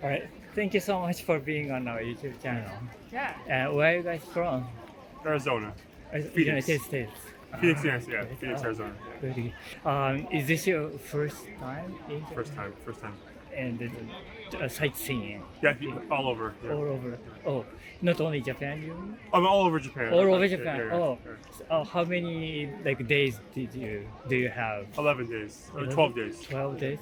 All right. Thank you so much for being on our YouTube channel. Yeah. Where are you guys from? Arizona. United States. Phoenix, yes, yeah. Okay. Phoenix, Arizona. Yeah. Good. Is this your first time in Japan? First time. And sightseeing Yeah, all over. Yeah. all over? Oh, not only Japan, you? I'm all over Japan. All over Yeah, Japan. yeah, yeah, Oh, yeah. so, how many days do you have? 11 days. Or 12 days. 12 days.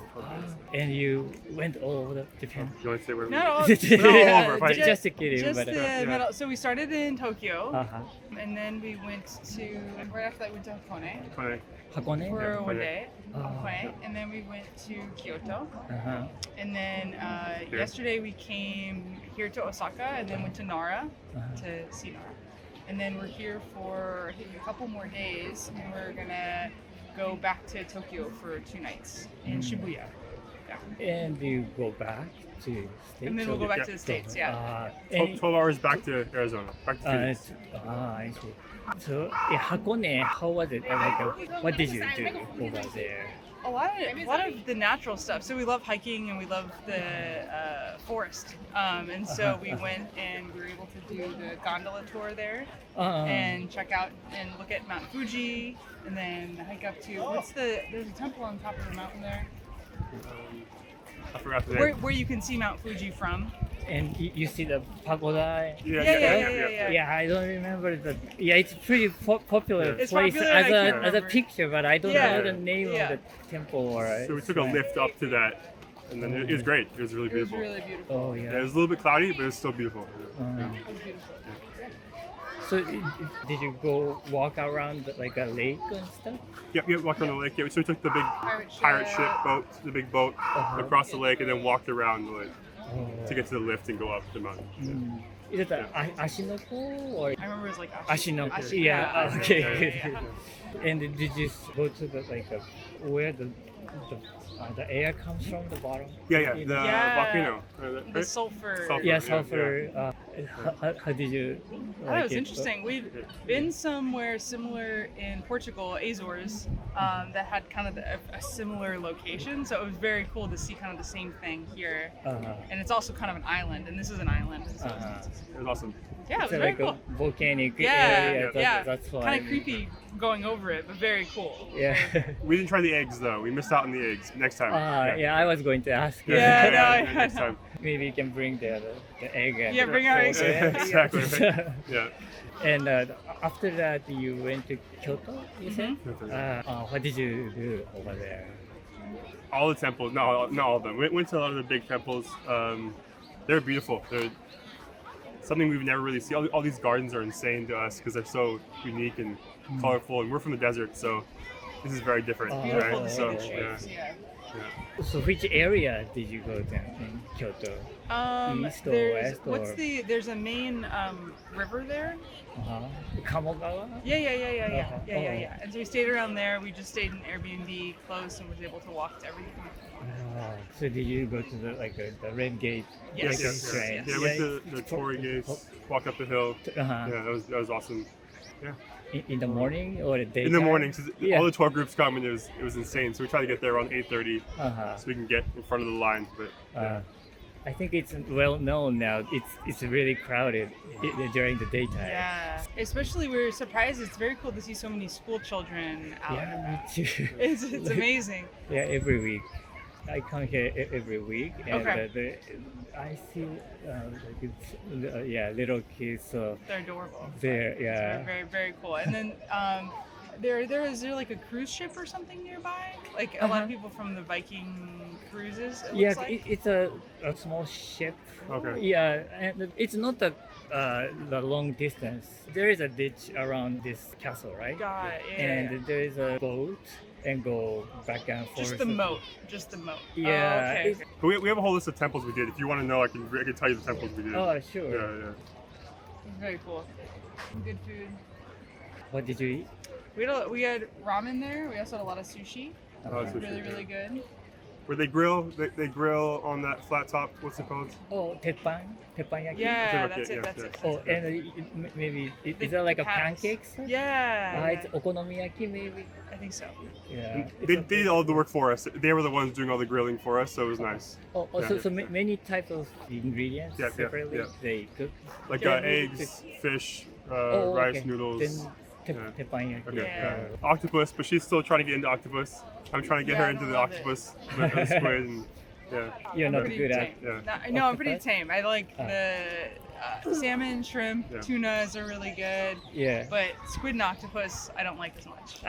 And you went all over Japan. You want to say where No, we no, all over, but- Just kidding. just but, the middle. So we started in Tokyo, uh-huh. and then we went to right after that we went to Hakone Funny. Hakone. for one Hakone. day, Oh. Hakone, and then we went to Kyoto, Uh-huh. and then yesterday we came here to Osaka, and then went to Nara to see Nara, and then we're here for I think a couple more days, and we're gonna go back to Tokyo for 2 nights in Shibuya. Yeah. And you go back to States. And then we'll go back Yeah. to the States, yeah. 12 hours back to Arizona. Back to Phoenix. I see. So, in Hakone, how was it? What did you do over there? A lot of the natural stuff. So we love hiking and we love the forest. And so we went and we were able to do the gondola tour there and check out and look at Mount Fuji and then hike up to there's a temple on top of the mountain there I forgot the name. where you can see Mount Fuji from. And you see the pagoda? Yeah. I don't remember the. Yeah, it's pretty popular It's place popular, I can't as a remember. picture, but I don't Yeah. know the name Yeah. of the temple or. So we took a lift up to that, and then it was great. It was really It was beautiful. really beautiful. Oh Yeah, it yeah. was a little bit cloudy, but it was still beautiful. It was beautiful. So did you go walk around like a lake and stuff? Yep, walked on the lake. Yeah, so we took the big Pirate ship boat, the big boat, across the lake, and then walked around the lake Oh. to get to the lift and go up the mountain. Is it Ashinoko or I remember it was like Ashinoko? Ashi- Yeah. Ashi- Okay. yeah. And did you go to the where the air comes from the bottom? Yeah, the Yeah. volcano. The Right? sulfur. Sulfur. Yeah, Yeah, sulfur. How did you? Oh, that was interesting. We'd been somewhere similar in Portugal, Azores, that had kind of a similar location. So it was very cool to see kind of the same thing here. And it's also kind of an island, and this is an island. So It was awesome. yeah, it was It's very like cool. a volcanic Yeah, area. yeah. That's why. Kind of creepy going over it, but very cool. Yeah. We didn't try the eggs though. We missed out on the eggs. Next time. Yeah, I was going to ask you. Yeah, no, I next know. time. Maybe you can bring the egg. And Yeah, bring our eggs. Exactly. Right? Yeah. And after that, you went to Kyoto. You said. What did you do over there? All the temples, not all of them. We went to a lot of the big temples. They're beautiful. They're something we've never really seen. All these gardens are insane to us because they're so unique and colorful. And we're from the desert, so this is very different. Beautiful right? to see So, the shapes. Yeah. So which area did you go to in Kyoto? East or west or? There's a main river there. Kamogawa? Yeah. And so we stayed around there. We just stayed in Airbnb close and was able to walk to everything. So did you go to the Red Gate? Yes. Train? Yeah, went to the Torii Gates, walk up the hill. Uh-huh. Yeah, that was awesome. Yeah. In the morning or the day? In the morning, 'cause Yeah. all the tour groups come and it was insane. So we tried to get there around 8:30 Uh-huh. so we can get in front of the line. But I think it's well known now. It's really crowded during the daytime. Yeah. Especially we were surprised. It's very cool to see so many school children out. Yeah, me too. It's amazing. Yeah, every week. I come here every week, and Okay. I see little kids. So They're adorable. there, It's yeah. very, very, very cool. And then is there like a cruise ship or something nearby? Like a lot of people from the Viking cruises. It Yeah, looks like. it's a small ship. Okay. Yeah, and it's not the long distance. There is a ditch around this castle, right? God, yeah. And there is a boat and go back and forth. Just the moat. Just the moat. Yeah, Oh, okay. it's- But we have a whole list of temples we did. If you want to know, I can tell you the temples we did. Oh, sure. Yeah. Very cool. Good food. What did you eat? We had ramen there. We also had a lot of sushi. Oh, sushi, Really, yeah. really good. where they grill on that flat top. What's it called? Oh, teppanyaki. Yeah, okay, that's it. yeah, That's yeah. it. Oh, and maybe is that like a Patties. pancakes? Yeah, It's okonomiyaki maybe. I think so. Yeah. They did all the work for us. They were the ones doing all the grilling for us, so it was nice. Oh, Yeah. so many types of ingredients Yeah, yeah, separately yeah. they cook. Like Yeah, eggs, fish, Oh, rice, okay. noodles. Then Yeah. teppanyaki. Okay, Yeah. octopus, but she's still trying to get into octopus. I'm trying to get Yeah, her I into don't the love it. octopus with the squid. And, yeah. You're I'm not pretty good at. tame. Yeah. No, I'm pretty Octopus? tame. I like the salmon, shrimp, Yeah. tunas are really good. Yeah. But squid and octopus, I don't like as much.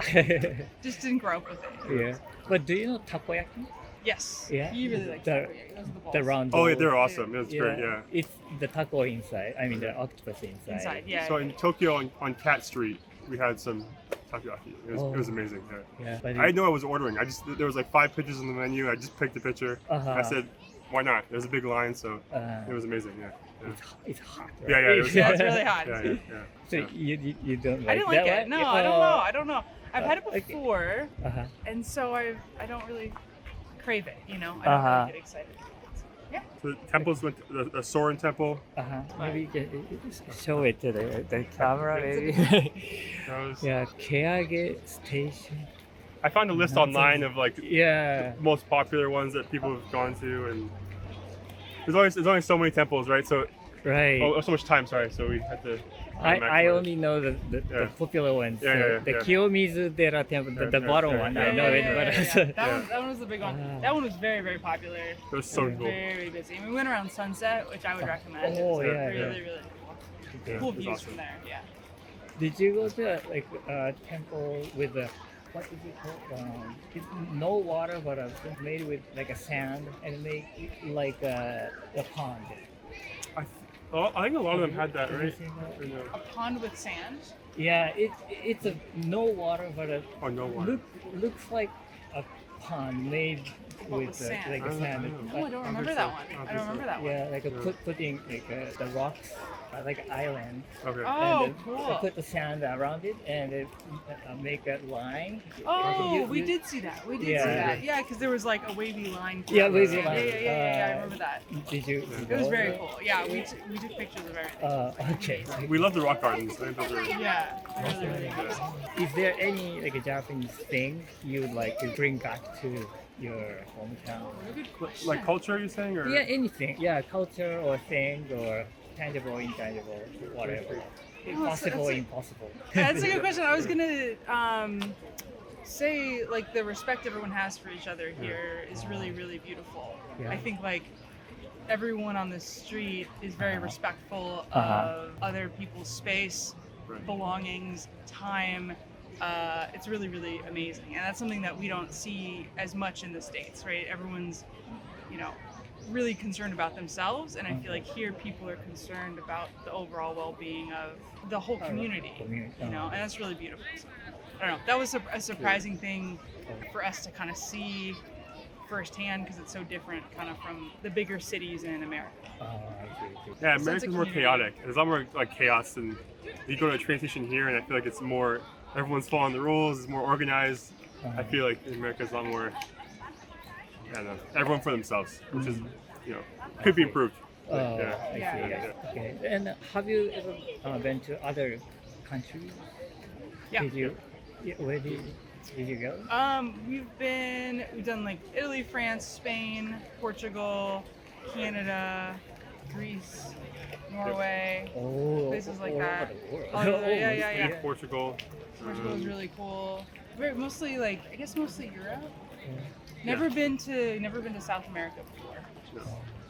Just didn't grow up with it. Yeah. But do you know takoyaki? Yes. Yeah. He really likes The- takoyaki. Those are the balls. The round. Oh, yeah, ball. they're awesome. It's great. Yeah. It's the taco inside. I mean the octopus inside. Inside, yeah. So in Tokyo on Cat Street, we had some takoyaki. It was amazing. Yeah. Yeah. But I didn't know I was ordering. There was like 5 pictures on the menu. I just picked a picture. Uh-huh. I said, why not? There's a big line, so uh, it was amazing. Yeah. Yeah. it's hot. Yeah, yeah, it was Yeah, it's really hot. Yeah, yeah, yeah. So Yeah. you don't like I didn't like that it. one? No, I don't know. I don't know. I've had it okay. before, Uh-huh. and so I don't really crave it. You know, I don't Uh-huh. really get excited. Yeah. So the temples went to the Soren Temple. Uh-huh. Maybe you can show it to the camera maybe. That was- Yeah, Keage Station. I found a list online of like Yeah. most popular ones that people have gone to, and there's only so many temples, right? So Right. so much time. Sorry, so we had to. I maximize. only know the Yeah. popular ones. Yeah, yeah, The yeah. Kiyomizu-dera temple, the Yeah, bottom yeah, one. yeah, I know it, but Yeah. That one was the big one. Ah. That one was very, very popular. It was so cool. Very busy. And we went around sunset, which I would recommend. Oh, It's yeah, really, yeah. really cool. Yeah, Cool it was views awesome. from there. Yeah. Did you go to like a temple with the what is it called? It's no water, but made with like a sand and make it like a pond. I think a lot of them had that, Have you right? seen that? Or no? A pond with sand. Yeah, it's a no water, but Oh, no one. looks like a pond made with with sand. like I a don't sand. know. Oh, I don't remember think that so. one. I I think don't so. remember that one. Yeah, like Yeah. putting like the rocks, like an island. Okay. Oh, and cool. put the sand around it and make a line. Oh, You- we you- did see that. We did Yeah. see that. Yeah, because there was like a wavy line. Yeah, through it. wavy Yeah, line. yeah, I remember that. Did you? It was very cool. Yeah, we took pictures of everything. Okay. We love the rock gardens. I think those are. Yeah, really, really good. Is there any like a Japanese thing you would like to bring back to your hometown? Good question. Like culture, you saying, or? Yeah, anything. Yeah, culture or thing or tangible, intangible, whatever. Possible, that's a- impossible. That's a good question. I was gonna say like the respect everyone has for each other here is really, really beautiful. Yeah. I think like everyone on the street is very respectful Uh-huh. of other people's space, Right. belongings, time. It's really, really amazing, and that's something that we don't see as much in the States, right? Everyone's, you know, really concerned about themselves, and I feel like here people are concerned about the overall well-being of the whole community, you know, and that's really beautiful. So, I don't know. That was a surprising thing for us to kind of see firsthand because it's so different, kind of from the bigger cities in America. I see. Yeah, Sense America's of more community. chaotic. There's a lot more like chaos, and you go to a train station here, and I feel like it's more. Everyone's following the rules. It's more organized. I feel like in America, it's a lot more. I don't know. Everyone for themselves, which is, could be improved. Oh, But, yeah. I see. Yeah. Yeah. Okay. And have you ever been to other countries? Yeah. Did you? Yeah, where did you go? We've done like Italy, France, Spain, Portugal, Canada, Greece, Norway. Oh, places like all that. over the world. All over- yeah, yeah, Spain, yeah. Portugal. Portugal is really cool. Mostly like I guess mostly Europe. Yeah. Never been to South America before.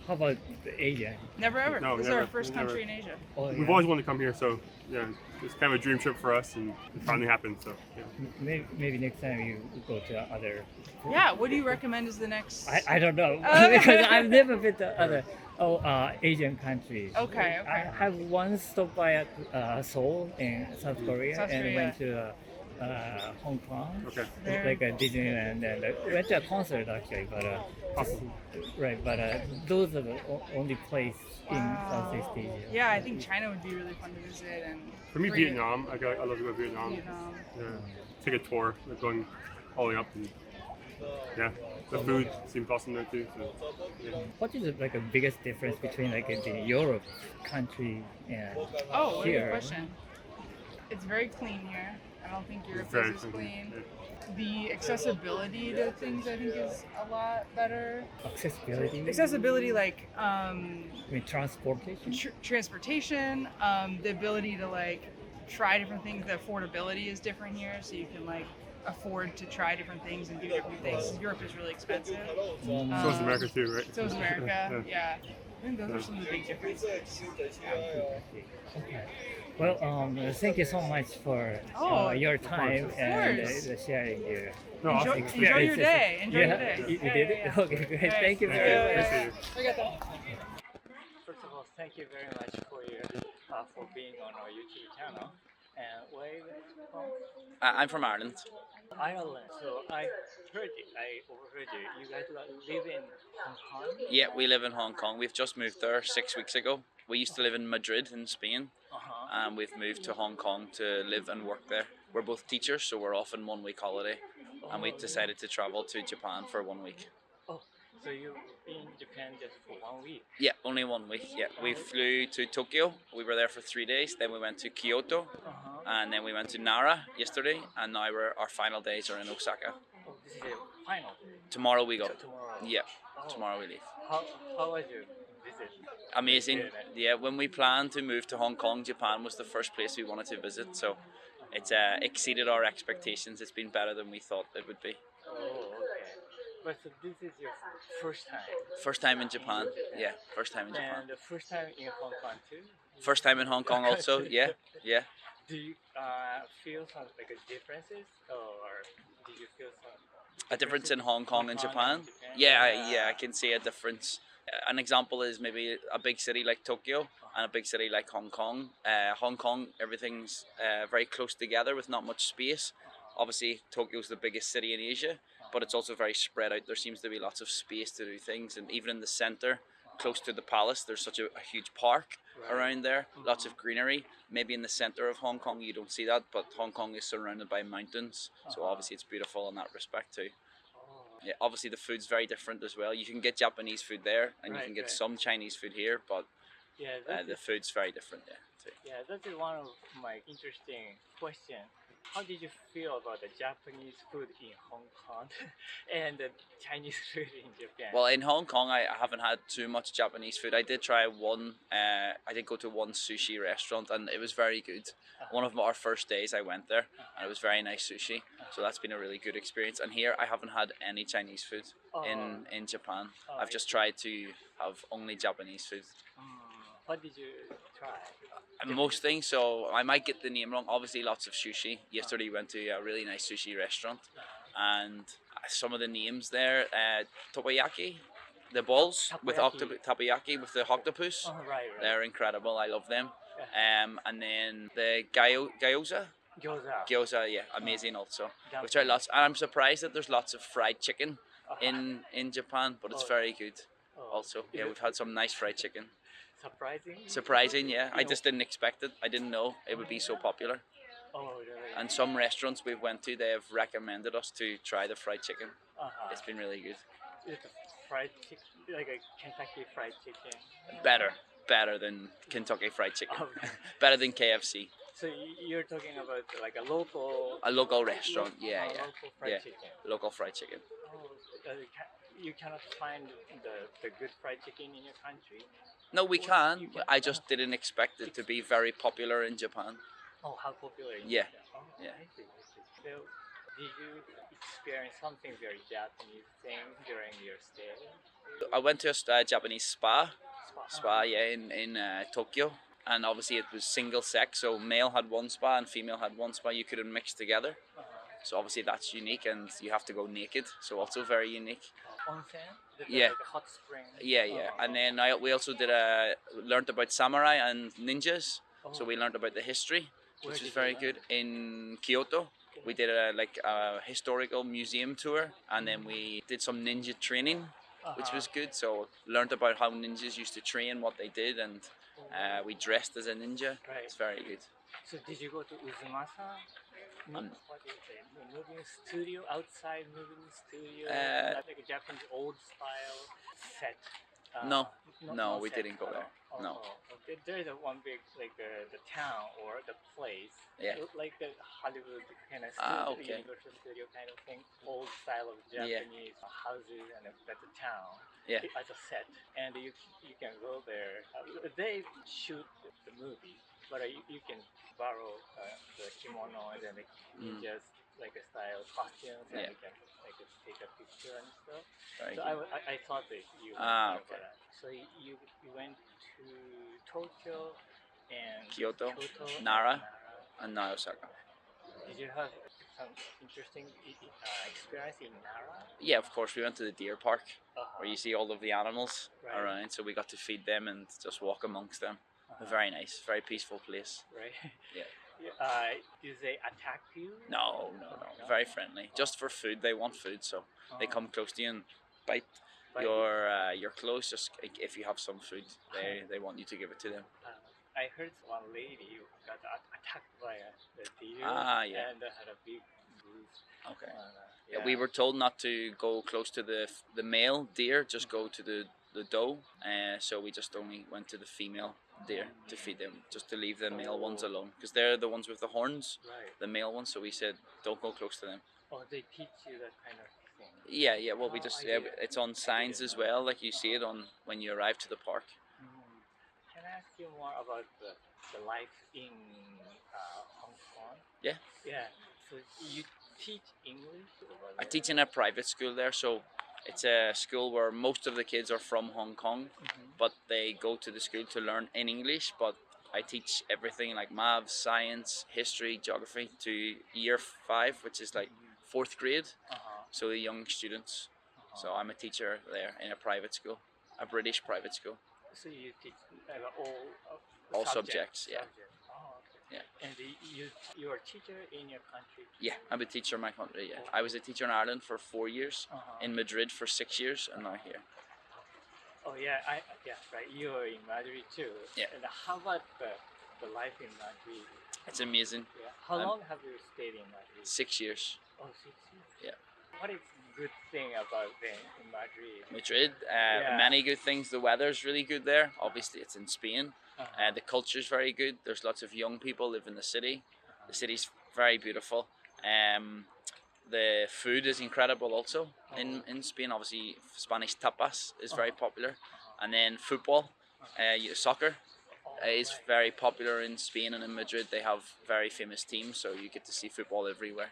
How about Asia? Never ever. No, This is never. our first Never. country in Asia. Oh, We've yeah. always wanted to come here, so yeah, it's kind of a dream trip for us, and it finally happened. So yeah. Maybe next time you go to other. Yeah. What do you recommend is the next? I don't know Oh. because I've never been to other Asian countries. Okay, okay. I have once stopped by at Seoul in South Korea South and Korea. went to Hong Kong. Okay. There. Like a Disneyland and went to a concert actually, but right, but those are the only place in Southeast Asia. Yeah, I think China would be really fun to visit and. For me, Korea. Vietnam. I love to go to Vietnam. Vietnam. Yeah. Take a tour, like going all the way up, and yeah. The food seems awesome there too. So, yeah. What is like the biggest difference between like the Europe country and Oh, what a here? good question. It's very clean here. I don't think Europe Very is as clean. Yeah. The accessibility to things I think is a lot better. Accessibility. Accessibility, like I mean transportation. transportation, the ability to like try different things. The affordability is different here, so you can like afford to try different things and do different things. Europe is really expensive. So is America too, right? So is America. Yeah. Yeah. I think those are some of the big differences. Okay. Well, thank you so much for your time and sharing your No, Enjoy, awesome. enjoy your experiences. day. Enjoy your Yeah, day. you Yeah, did yeah, it? yeah. Okay, great. Alright. Thank you Yeah, very much. appreciate it. Arigato. First of all, thank you very much for being on our YouTube channel. And where are you from? I'm from Ireland. Ireland. So I overheard you. You guys live in Hong Kong? Yeah, we live in Hong Kong. We've just moved there 6 weeks ago. We used to live in Madrid in Spain, and we've moved to Hong Kong to live and work there. We're both teachers, so we're off in 1 week holiday, and we decided to travel to Japan for 1 week. Oh, so you're in Japan just for 1 week? Yeah, only 1 week. Yeah, we flew to Tokyo. We were there for 3 days. Then we went to Kyoto, and then we went to Nara yesterday, and now our final days are in Osaka. Oh, this is the final. Tomorrow we go. Tomorrow. Yeah, Oh. tomorrow we leave. How was your visit? Amazing. Yeah, when we planned to move to Hong Kong, Japan was the first place we wanted to visit. So it's exceeded our expectations. It's been better than we thought it would be. Oh, okay. But so this is your first time. First time in Japan. Yeah, first time in Japan. And the first time in Hong Kong too. First time in Hong Kong also. Yeah, yeah. Do you feel some like differences, or did you feel some A difference in Hong Kong and Hong Kong Japan. and Japan? Yeah, I can see a difference. An example is maybe a big city like Tokyo and a big city like Hong Kong. Hong Kong, everything's very close together with not much space. Obviously, Tokyo's the biggest city in Asia, but it's also very spread out. There seems to be lots of space to do things, and even in the center, close to the palace, there's such a huge park around there, lots of greenery. Maybe in the center of Hong Kong you don't see that, but Hong Kong is surrounded by mountains, so obviously it's beautiful in that respect too. Yeah, obviously the food's very different as well. You can get Japanese food there, and you Right, can get right. some Chinese food here, but Yeah, the food's very different there too. yeah, that is one of my interesting questions. How did you feel about the Japanese food in Hong Kong and the Chinese food in Japan? Well, in Hong Kong, I haven't had too much Japanese food. I did try one. I did go to one sushi restaurant, and it was very good. One of our first days, I went there, and it was very nice sushi. So that's been a really good experience. And here, I haven't had any Chinese food in Japan. I've just tried to have only Japanese food. What did you try? Most things, so I might get the name wrong. Obviously, lots of sushi. Yesterday, we went to a really nice sushi restaurant, and some of the names there, takoyaki, the balls with Takoyaki. takoyaki with the octopus. Right. They're incredible. I love them. Yeah. And then the gyoza, Gyoza. yeah, amazing also. We've tried lots, and I'm surprised that there's lots of fried chicken in Japan, but it's very good. Also, yeah, we've had some nice fried chicken. Surprising, yeah. I just didn't expect it. I didn't know it would be so popular. Oh, really? And some restaurants we've went to, they have recommended us to try the fried chicken. It's been really good. It's a fried chicken, like a Kentucky fried chicken. Better than Kentucky Fried Chicken. Okay. Better than KFC. So you're talking about like a local. A local restaurant, yeah. Local fried Yeah. chicken. Local fried chicken. Oh, you cannot find the good fried chicken in your country. No, we You can. can- I just didn't expect it to be very popular in Japan. Oh, how popular! Yeah. Oh, Yeah. I see. So, did you experience something very Japanese thing during your stay? I went to a Japanese spa, yeah, in Tokyo, and obviously it was single sex, so male had one spa and female had one spa. You couldn't mix together, so obviously that's unique, and you have to go naked, so also very unique. Onsen? Yeah. Like a hot spring. Yeah. And then we also learned about samurai and ninjas, so we learned about the history, Where which did is you very learn? good. In Kyoto, we did a historical museum tour, and then we did some ninja training, which was good. So learned about how ninjas used to train, what they did, and we dressed as a ninja. Right. It's very good. So did you go to Uzumasa? what do you say? Moving studio, outside moving studio, like a Japanese old style set. No, No, no, no we set didn't go at there. all. No. There's a one big like the town or the place, Yeah. like the Hollywood kind of Ah, studio, okay. Universal Studio kind of thing, old style of Yeah. Japanese houses, and that's a town. Yeah. As a set, and you can go there. They shoot the movie, but you can borrow the kimono and then Mm. just like a style costumes, and Yeah. you can like take a picture and stuff. Very So good. I thought that you went Ah, there for okay. that. So you went to Tokyo and Kyoto, Kyoto, Nara, and Nara. and now Osaka. Did you have some interesting experience in Nara? Yeah, of course, we went to the deer park where you Uh-huh. see all of the animals Right. around, so we got to feed them and just walk amongst them. Uh-huh. Very nice, very peaceful place. Right. Yeah. Do they attack you? No, no, no, very friendly. Just for food, they want food, so they come close to you and bite Bite your clothes. Just if you have some food, they want you to give it to them. I heard one lady got attacked by a deer Ah, yeah. and had a big bruise. Okay. Yeah. We were told not to go close to the male deer, just go to the doe. So we just only went to the female deer to feed them, just to leave the male ones alone, because they're the ones with the horns, Right. the male ones. So we said don't go close to them. Oh, they teach you that kind of thing. Yeah, yeah. Well, we Oh, just I didn't- it's on signs as well, like you see it on when you arrive to the park. Can I ask you more about the life in Hong Kong? Yeah. Yeah. So you teach English over I there? teach in a private school there, so it's a school where most of the kids are from Hong Kong, but they go to the school to learn in English. But I teach everything like maths, science, history, geography to year 5, which is like 4th grade, so the young students. So I'm a teacher there in a private school, a British private school. So you teach All subjects, yeah. Oh, okay. Yeah. And you're a teacher in your country? Yeah, I'm a teacher in my country. Yeah, I was a teacher in Ireland for 4 years, in Madrid for 6 years, and now here. Oh yeah, right. You're in Madrid too. Yeah. And how about the life in Madrid? It's amazing. Yeah. How long have you stayed in Madrid? 6 years. Oh, 6 years. Yeah. What is good thing about being in Madrid? Madrid, Yeah. many good things. The weather's really good there. Obviously, it's in Spain. The culture's very good. There's lots of young people live in the city. The city's very beautiful. The food is incredible also in Spain. Obviously, Spanish tapas is very popular. And then football, soccer is very popular in Spain, and in Madrid they have very famous teams, so you get to see football everywhere.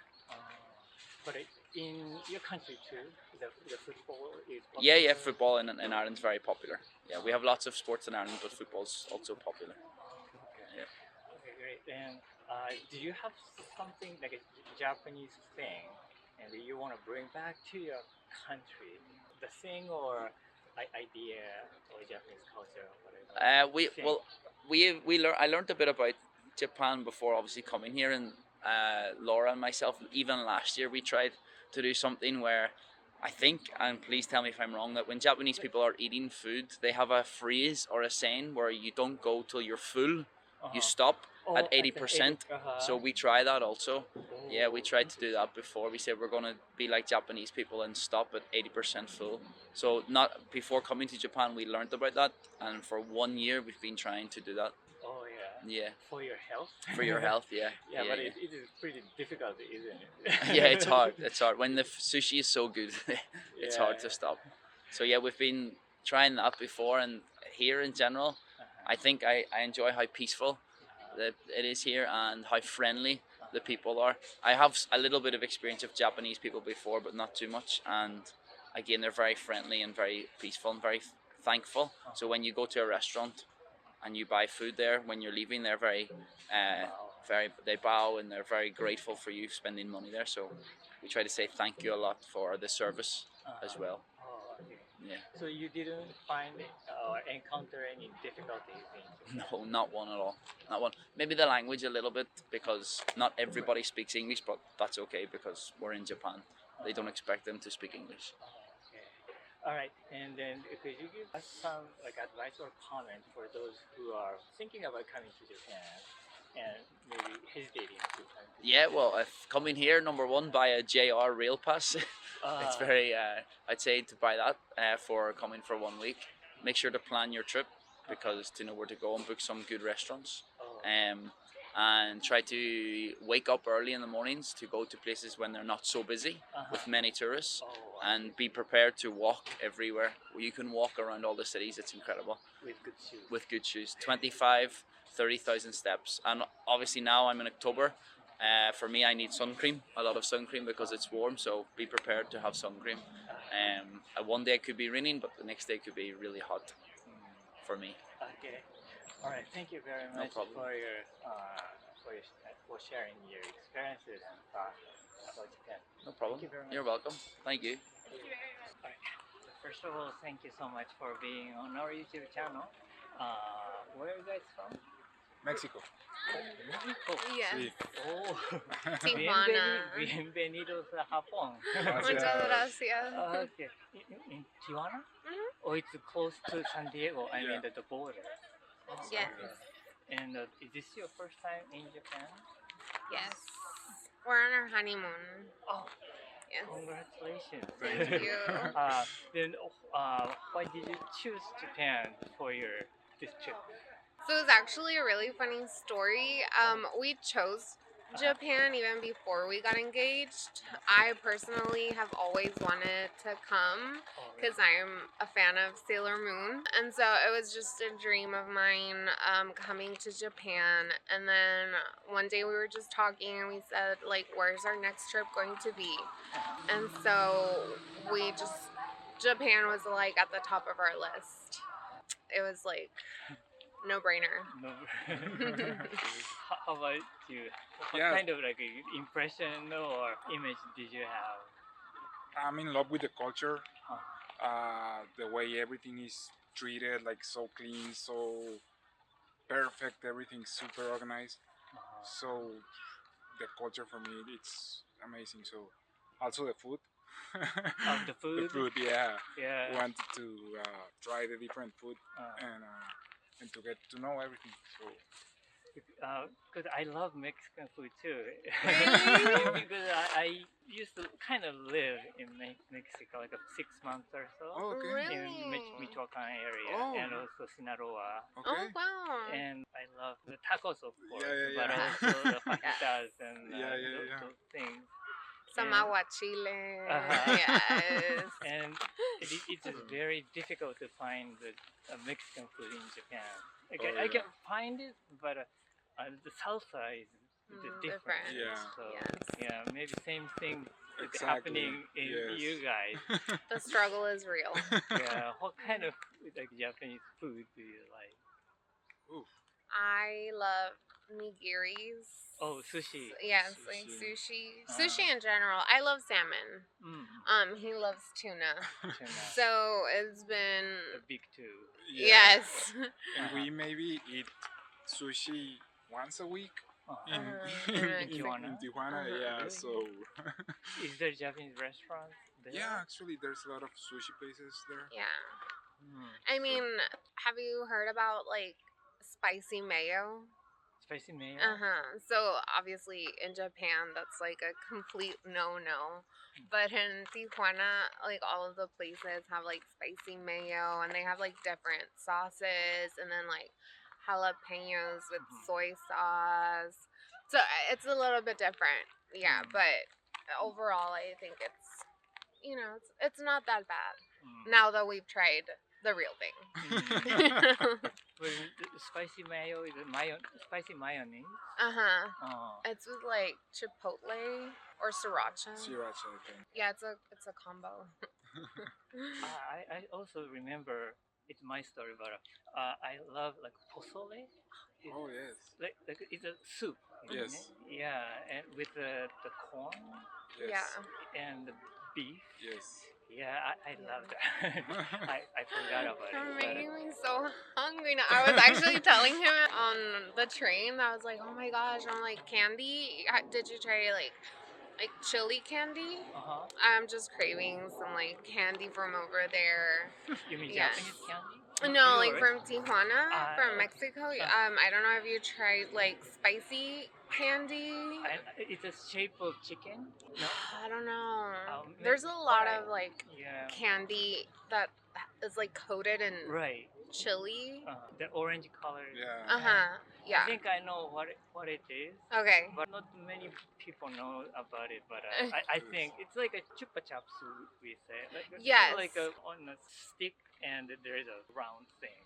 But in your country too, the football is popular? Yeah, football in Ireland's very popular. Yeah, we have lots of sports in Ireland, but football's also popular. Okay. Yeah. Okay, great. And do you have something like a Japanese thing, and you want to bring back to your country, the thing or idea or Japanese culture or whatever? I learned a bit about Japan before obviously coming here, and Laura and myself, even last year, we tried to do something where I think, and please tell me if I'm wrong, that when Japanese people are eating food, they have a phrase or a saying where you don't go till you're full, you stop at 80%. So we try that also. Yeah, we tried to do that before. We said we're going to be like Japanese people and stop at 80% full. So not before coming to Japan, we learned about that, and for 1 year we've been trying to do that. Oh yeah. Yeah. For your health. For your health, yeah. Yeah, but yeah. it is pretty difficult, isn't it? Yeah, it's hard. It's hard when the sushi is so good. It's hard to stop. So yeah, we've been trying that before, and here in general, I think I enjoy how peaceful it is here and how friendly the people are. I have a little bit of experience of Japanese people before, but not too much. And again, they're very friendly and very peaceful and very thankful. So when you go to a restaurant and you buy food there, when you're leaving, they're they bow and they're very grateful for you spending money there. So we try to say thank you a lot for the service as well. Oh, okay. Yeah. So you didn't find or encounter any difficulties in Japan? No, not one at all. Not one. Maybe the language a little bit, because not everybody speaks English, but that's okay because we're in Japan. They don't expect them to speak English. Okay. All right. And then could you give us some advice or comment for those who are thinking about coming to Japan? and maybe hesitating to come to Yeah, Japan? well, if coming here, number one, buy a JR Rail Pass. It's very, I'd say to buy that for coming for 1 week. Make sure to plan your trip because to know where to go and book some good restaurants. Oh, And try to wake up early in the mornings to go to places when they're not so busy with many tourists. oh, And be prepared to walk everywhere. You can walk around all the cities. It's incredible with good shoes. with good shoes. 25, 30,000 steps. And obviously now I'm in October. For me, I need sun cream, a lot of sun cream because it's warm. So be prepared to have sun cream. One day it could be raining, but the next day it could be really hot for me. Okay. All right. Thank you very No much problem. for sharing your experiences and thoughts about Japan. No problem. Thank you very much. You're welcome. Thank you. First of all, thank you so much for being on our YouTube channel. Where are you guys from? Mexico. Mexico. Yes. Sí. Oh, Tijuana. bienvenidos a Japón. Muchas gracias. Okay. In Tijuana? Mhm. Oh, it's close to San Diego. I mean, Yeah. the border. Yes. And is this your first time in Japan? Yes. We're on our honeymoon. Oh, Yes. congratulations. Thank you. Then, why did you choose Japan for this trip? So it's actually a really funny story. We chose Japan even before we got engaged. I personally have always wanted to come because I'm a fan of Sailor Moon. And so it was just a dream of mine coming to Japan. And then one day we were just talking and we said, like, where's our next trip going to be? And so Japan was like at the top of our list. It was like no brainer. No. How about you? What Yeah. kind of like impression or image did you have? I'm in love with the culture, Uh, the way everything is treated, like so clean, so perfect, everything's super organized. So the culture for me, it's amazing. So also the food. the food? The food, yeah. Yeah. Wanted to try the different food Uh, and to get to know everything. So Because I love Mexican food too. Really? Because I used to kind of live in Mexico like 6 months or so. oh, okay, Really? In Michoacan area Oh. and also Sinaloa. okay. Oh wow. And I love the tacos, of course, Yeah, but yeah. also the fajitas and Yeah, yeah, those, yeah. those things. Some And- aguachile. Uh-huh. Yes. And it's just very difficult to find the Mexican food in Japan. I can find it, but the salsa is different. different. Yeah. So Yes. yeah, maybe same thing is Exactly. happening in Yes. you guys. The struggle is real. Yeah. What kind of like Japanese food do you like? Oof. I love nigiris. Oh, sushi. Yes, like Sushi. sushi. Uh-huh. Sushi in general. I love salmon. Mm, He loves tuna. tuna. So it's been The big two. Yeah. yes. And we maybe eat sushi once a week in, Uh-huh. In Tijuana? in Tijuana. Uh-huh. Yeah, Really? so Is there Japanese restaurant there? yeah, actually, there's a lot of sushi places there. Yeah. Mm. I mean, have you heard about like spicy mayo? Spicy mayo. So obviously in Japan that's like a complete no. But in Tijuana, like all of the places have like spicy mayo and they have like different sauces and then like jalapenos with Mhm. soy sauce. So it's a little bit different. Yeah, Mm. but overall I think it's not that bad. Mm. Now that we've tried the real thing. But the spicy mayo is spicy mayonnaise. Uh-huh. Oh. It's with like chipotle or sriracha. Sriracha, I think. Yeah, it's a combo. I also remember it's my story, but I love like pozole. Oh yes, Like it's a soup. isn't Yes. it? Yeah, and with the corn yes, Yeah. and the beef. yes. Yeah, I love that. I forgot about You're it. making me so hungry now. I was actually telling him on the train. I was like, oh my gosh. I'm like, candy. Did you try like chili candy? Uh-huh. I'm just craving some like candy from over there. You mean Yes. Japanese candy? No, You like already- from Tijuana, from okay. Mexico. I don't know if you tried like spicy candy. It's a shape of chicken. No. I don't know. Um, There's a lot alright. of like Yeah. candy that is like coated in Right. chili. The orange color. Yeah. Uh huh. I Yeah. think I know what it is, Okay. but not many people know about it. But I think it's like a chupa chups we say. Like it's Yes. like on a stick and there is a round thing.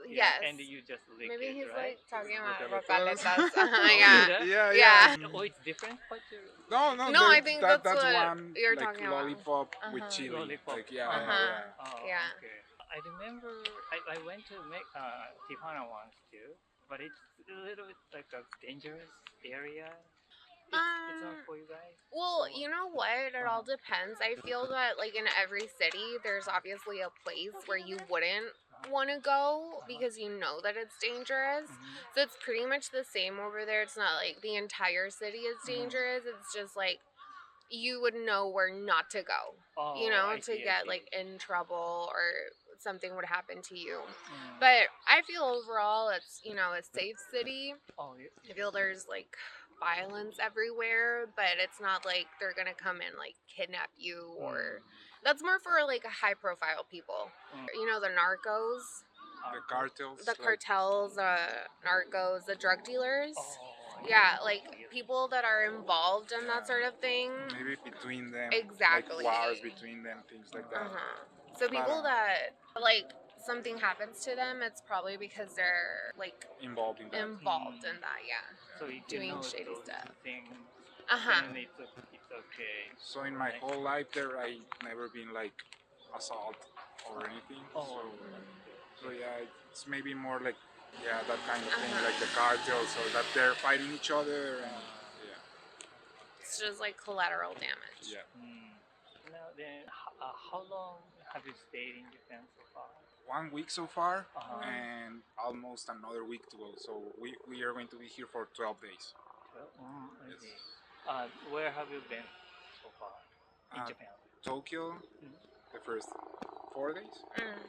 Yes. And you just lick Maybe it, he's right? like talking about Rocaletas. rocaletas. Oh, Yeah. Yeah, Yeah. Oh, it's different. What you No, No, I there- think that's that's what one you're like talking about. lollipop with Uh-huh. chili. Lollipop. Like yeah, Uh-huh. Oh, Yeah. okay. I remember I went to Tijuana once too, but it's a little bit like a dangerous area. It's not Um, for you guys. Well, Or- you know what? It all depends. I feel that like in every city, there's obviously a place where you wouldn't want to go because you know that it's dangerous. Mhm. So it's pretty much the same over there. It's not like the entire city is dangerous. It's just like you would know where not to go, Oh, you know, I to see, I get see. like in trouble or something would happen to you. Mm. But I feel overall it's, you know, a safe city. Oh, I feel there's like violence everywhere, but it's not like they're gonna come and like kidnap you or that's more for like high profile people. Mm. You know, the narcos, the cartels. the like, cartels, narcos, the drug dealers. Oh, Yeah, like people that are involved in that sort of thing. maybe between them. Exactly. Like wars between them, things like that. So people that like something happens to them, it's probably because they're like Involved in that. involved in that. Yeah. so you can Doing know shady those stuff. things, Uh-huh. then it's okay. So in my whole life there, I never been like assault or anything. Oh. So yeah, it's maybe more like that kind of thing, Uh-huh. like the cartels, or that they're fighting each other, and It's just like collateral damage. yeah. Now then, how long have you stayed in Japan so far? 1 week so far, Uh-huh. and almost another week to go. So we are going to be here for 12 days. I Yes. see. Where have you been so far in Uh, Japan? Tokyo, the first 4 days, Mm.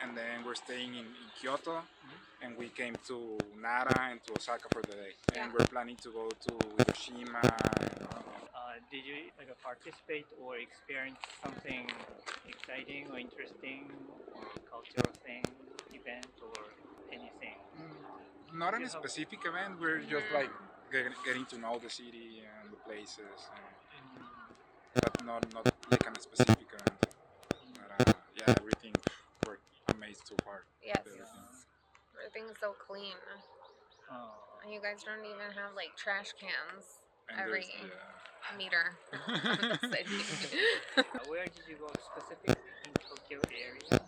and then we're staying in Kyoto, and we came to Nara and to Osaka for the day, and Yeah. we're planning to go to Hiroshima. Did you participate or experience something exciting or interesting or cultural thing, event or anything? Not on You a have- specific event. We're just like getting to know the city and the places, but not like on a specific event. But, yeah, everything we're amazed so far. Yes. with everything. Everything's so clean. Oh. And you guys don't even have like trash cans And every there's, meter of the city. Where did you go specifically in Tokyo area?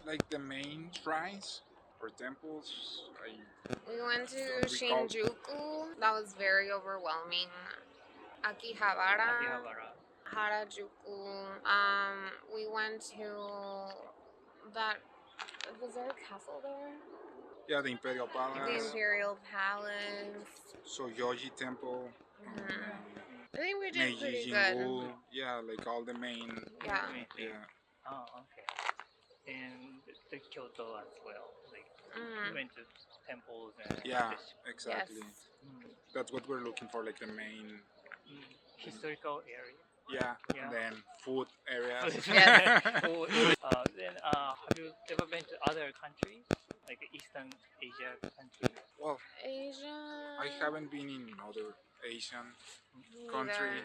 like the main shrines or temples. We went to Don't recall. Shinjuku. That was very overwhelming. Akihabara, Akihabara. Harajuku. We went to that. Was there a castle there? Yeah, the Imperial The Palace, Imperial Palace. Soyoji Temple, I think we did Meiji pretty good. Jingu. Yeah, like all the main. Yeah. Yeah. Oh, okay. And the Kyoto as well. Like Mhm. you went to temples and Yeah, this- exactly. Yes. That's what we're looking for, like the main. historical area. Yeah, Yeah. and then food areas. Yes. Cool. Then have you ever been to other countries, like Eastern Asia countries? Well, Asia. I haven't been in other Asian Neither. country,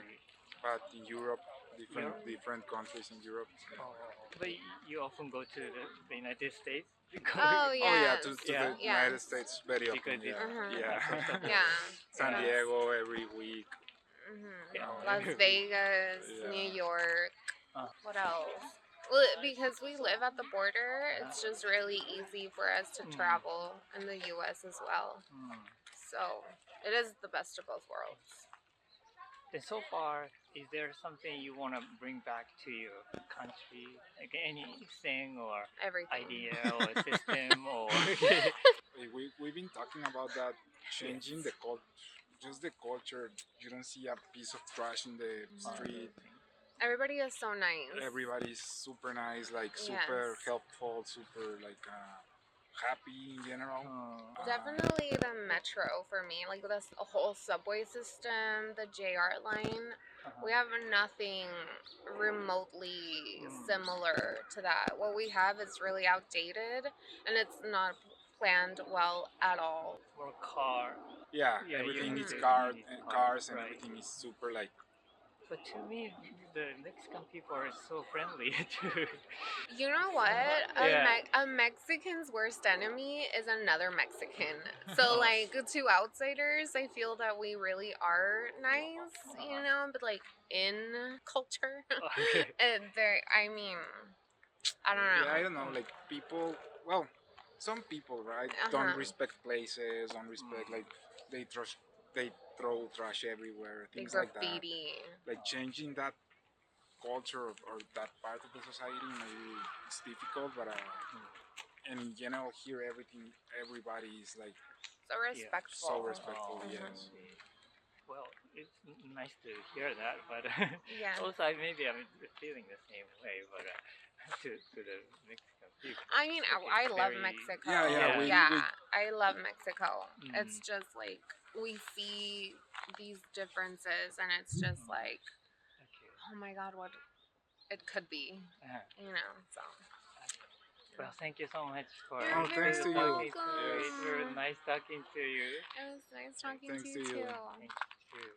but in Europe, different Europe? different countries in Europe. Oh, but you often go to the United States. Oh, Oh yeah, yes. to Yeah. the United States very often. Because Yeah, it's- yeah. Yeah. San Yeah. Diego every week. Yeah. Las Vegas, Yeah. New York. Uh. What else? Well, because we live at the border, it's just really easy for us to travel in the U.S. as well. So it is the best of both worlds. Then so far, is there something you want to bring back to your country, like anything or Everything. idea or system or? We've been talking about that, changing the culture, just the culture. You don't see a piece of trash in the street. Everybody is so nice. Everybody's super nice, like super Yes. helpful, super like happy in general. Definitely the metro for me, like this whole subway system, the JR line. We have nothing remotely similar to that. What we have is really outdated and it's not planned well at all. More car. Yeah, Yeah, everything you is need cars to- and cars and right. everything is super like. But to me, the Mexican people are so friendly too. You know what? Yeah. A Mexican's worst enemy is another Mexican. So, like, to outsiders, I feel that we really are nice, you know, but like in culture, Okay. and I mean, I don't know. Yeah, I don't know, like people. Well, some people, right, don't Uh-huh. respect places, don't respect like they throw trash everywhere, Like things like that. graffiti. Like changing that culture or that part of the society, maybe it's difficult, but in general, here everybody is like So respectful. so respectful. Oh, Yes. Well, it's nice to hear that, but Yeah. also maybe I'm feeling the same way, but to the Mexican people. I mean, like, I it's love very- Mexico. Yeah, yeah, I love Mexico. It's Mm. just like we see these differences, and it's just like, Okay. oh my god, what it could be, you know. So Well, thank you so much for You're thanks to you. talking to welcome. me. It was nice talking to you. it was nice talking Thanks to to you you. too. Thank you.